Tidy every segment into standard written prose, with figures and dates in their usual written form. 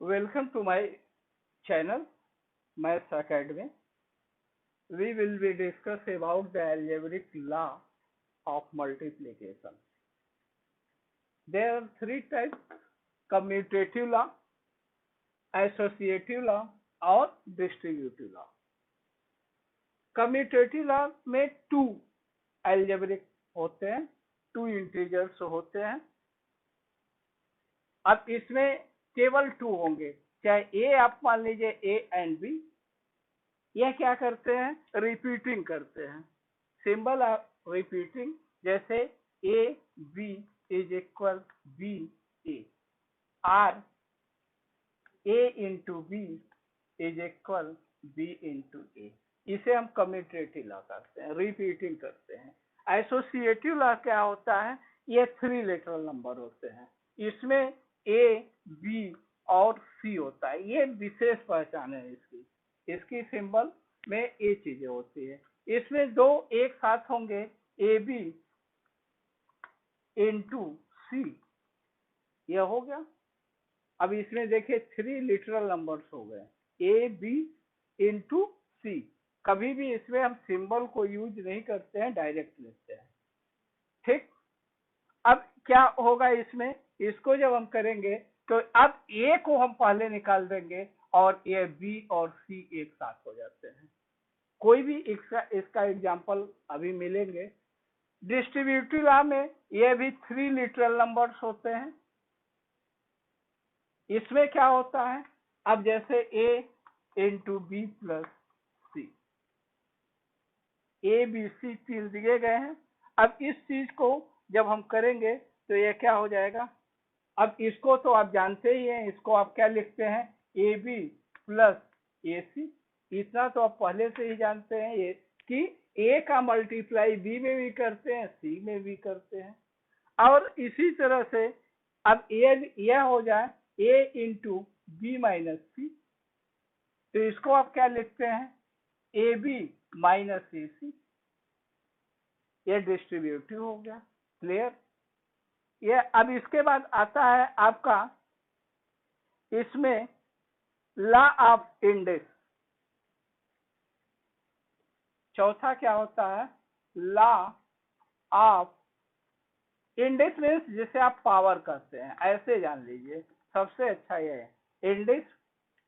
Welcome to my channel, Maths Academy. We will be discussing about the algebraic law of multiplication. There are three types: commutative law, associative law और distributive law. Commutative law में to algebraic होते हैं, two integers होते हैं. अब इसमें केवल to होंगे, चाहे ए आप मान लीजिए ए एंड बी. यह क्या करते हैं? रिपीटिंग करते हैं. सिंबल ऑफ रिपीटिंग, जैसे A B is equal B A, or A into B is equal B into A. इसे हम कम्यूटेटिव लॉ करते हैं, रिपीटिंग करते हैं. एसोसिएटिव लॉ क्या होता है? ये थ्री लिटरल नंबर होते हैं. इसमें ए बी और सी होता है. ये विशेष पहचान है इसकी. इसकी सिंबल में ए चीजें होती है. इसमें दो एक साथ होंगे, ए बी इंटू सी, यह हो गया. अब इसमें देखिए थ्री लिटरल नंबर्स हो गए, ए बी इंटू सी. कभी भी इसमें हम सिंबल को यूज नहीं करते हैं, डायरेक्ट लेते हैं. ठीक. अब क्या होगा इसमें? इसको जब हम करेंगे तो अब ए को हम पहले निकाल देंगे और ए बी और सी एक साथ हो जाते हैं. कोई भी इसका एग्जांपल अभी मिलेंगे. डिस्ट्रीब्यूटिव लॉ में ये भी थ्री लिटरल नंबर्स होते हैं. इसमें क्या होता है? अब जैसे A into B plus C, A B C तीन दिए गए हैं. अब इस चीज को जब हम करेंगे तो ये क्या हो जाएगा? अब इसको तो आप जानते ही हैं, इसको आप क्या लिखते हैं? ए बी प्लस ए सी. इतना तो आप पहले से ही जानते हैं ये कि ए का मल्टीप्लाई बी में भी करते हैं, सी में भी करते हैं. और इसी तरह से अब यह हो जाए ए इंटू बी माइनस सी, तो इसको आप क्या लिखते हैं? ए बी माइनस ए सी. यह डिस्ट्रीब्यूटिव हो गया. क्लियर? ये अब इसके बाद आता है आपका इसमें लॉ ऑफ इंडेक्स. चौथा क्या होता है? लॉ ऑफ इंडेक्स मीन्स जिसे आप पावर कहते हैं, ऐसे जान लीजिए. सबसे अच्छा ये है, इंडेक्स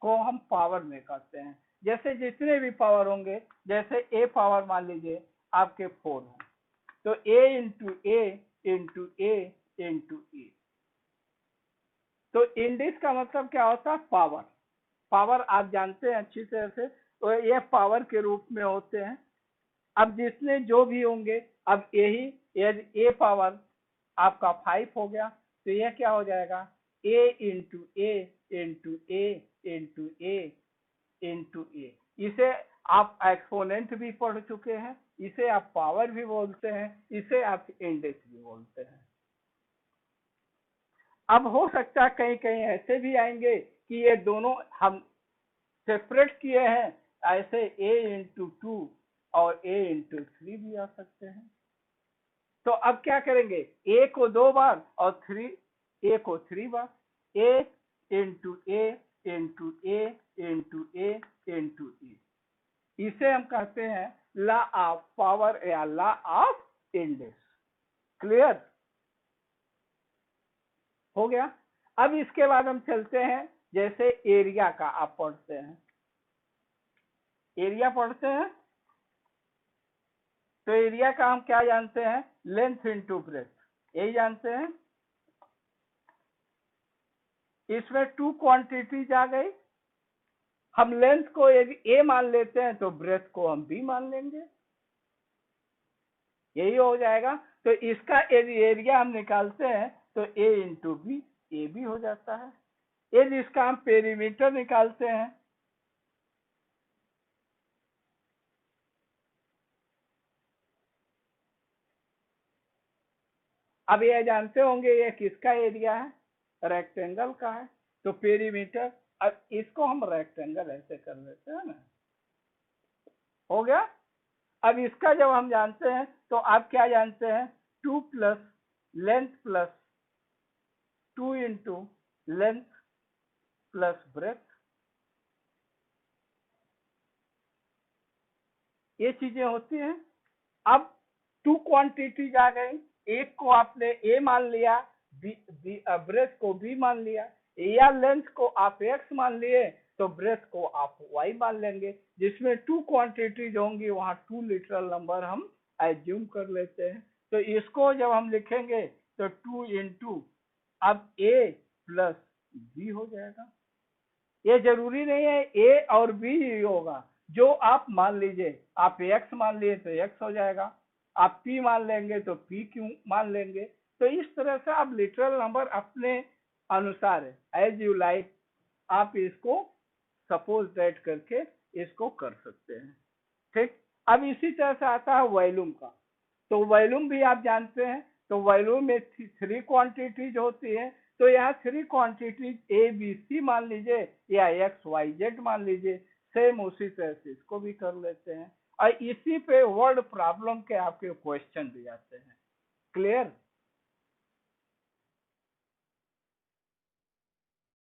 को हम पावर में कहते हैं. जैसे जितने भी पावर होंगे, जैसे ए पावर मान लीजिए आपके 4 है, तो ए इंटू ए इंटू ए इंटू ए. तो इंडेक्स का मतलब क्या होता है? पावर. पावर आप जानते हैं अच्छी तरह से, तो ये पावर के रूप में होते हैं. अब जिसने जो भी होंगे, अब यही ए पावर आपका 5 हो गया, तो यह क्या हो जाएगा? ए into A into A into A into A. इसे आप एक्सपोनेंट भी पढ़ चुके हैं, इसे आप पावर भी बोलते हैं, इसे आप इंडेक्स भी बोलते हैं. अब हो सकता है कहीं कहीं ऐसे भी आएंगे कि ये दोनों हम सेपरेट किए हैं, ऐसे ए इंटू टू और ए इंटू थ्री भी आ सकते हैं. तो अब क्या करेंगे? ए को 2 बार और ए को 3 बार. ए into A into A into A into A. इसे हम कहते हैं लॉ ऑफ पावर या लॉ ऑफ इंडेक्स. क्लियर हो गया? अब इसके बाद हम चलते हैं, जैसे एरिया का आप पढ़ते हैं, एरिया पढ़ते हैं, तो एरिया का हम क्या जानते हैं? लेंथ इंटू ब्रेथ, यही जानते हैं. इसमें टू क्वांटिटीज आ गई. हम लेंथ को यदि ए मान लेते हैं तो ब्रेथ को हम बी मान लेंगे, यही हो जाएगा. तो इसका यदि एरिया हम निकालते हैं तो ए इंटू बी, ए बी हो जाता है. यदि इसका हम पेरीमीटर निकालते हैं, अब ये जानते होंगे ये किसका एरिया है? रेक्टेंगल का है. तो पेरीमीटर, अब इसको हम रेक्टेंगल ऐसे कर लेते हैं ना, हो गया. अब इसका जब हम जानते हैं तो आप क्या जानते हैं? 2 plus length plus 2 into length plus breadth, ये चीजें होती हैं। अब टू क्वांटिटीज आ गई, एक को आपने ए मान लिया, ब्रेथ को बी मान लिया, या लेंथ को आप एक्स मान लिए तो ब्रेथ को आप वाई मान लेंगे। जिसमें टू क्वांटिटीज होंगी वहां टू लिटरल नंबर हम एज्यूम कर लेते हैं। तो इसको जब हम लिखेंगे तो 2 इंटू अब ए प्लस बी हो जाएगा। ये जरूरी नहीं है ए और बी ही होगा, जो आप मान लीजिए, आप एक्स मान लिए तो एक्स हो जाएगा, आप पी मान लेंगे तो पी क्यू मान लेंगे। तो इस तरह से आप लिटरल नंबर अपने अनुसार है, एज यू लाइक, आप इसको सपोज दैट करके इसको कर सकते हैं। ठीक, अब इसी तरह से आता है वॉल्यूम का। तो वॉल्यूम भी आप जानते हैं, तो वॉल्यूम में थ्री क्वांटिटीज होती है। तो यहाँ three quantities A B C मान लीजिए या एक्स वाई जेड मान लीजिए। सेम उसी तरह से इसको भी कर लेते हैं, और इसी पे वर्ड प्रॉब्लम के आपके क्वेश्चन भी आते हैं। क्लियर?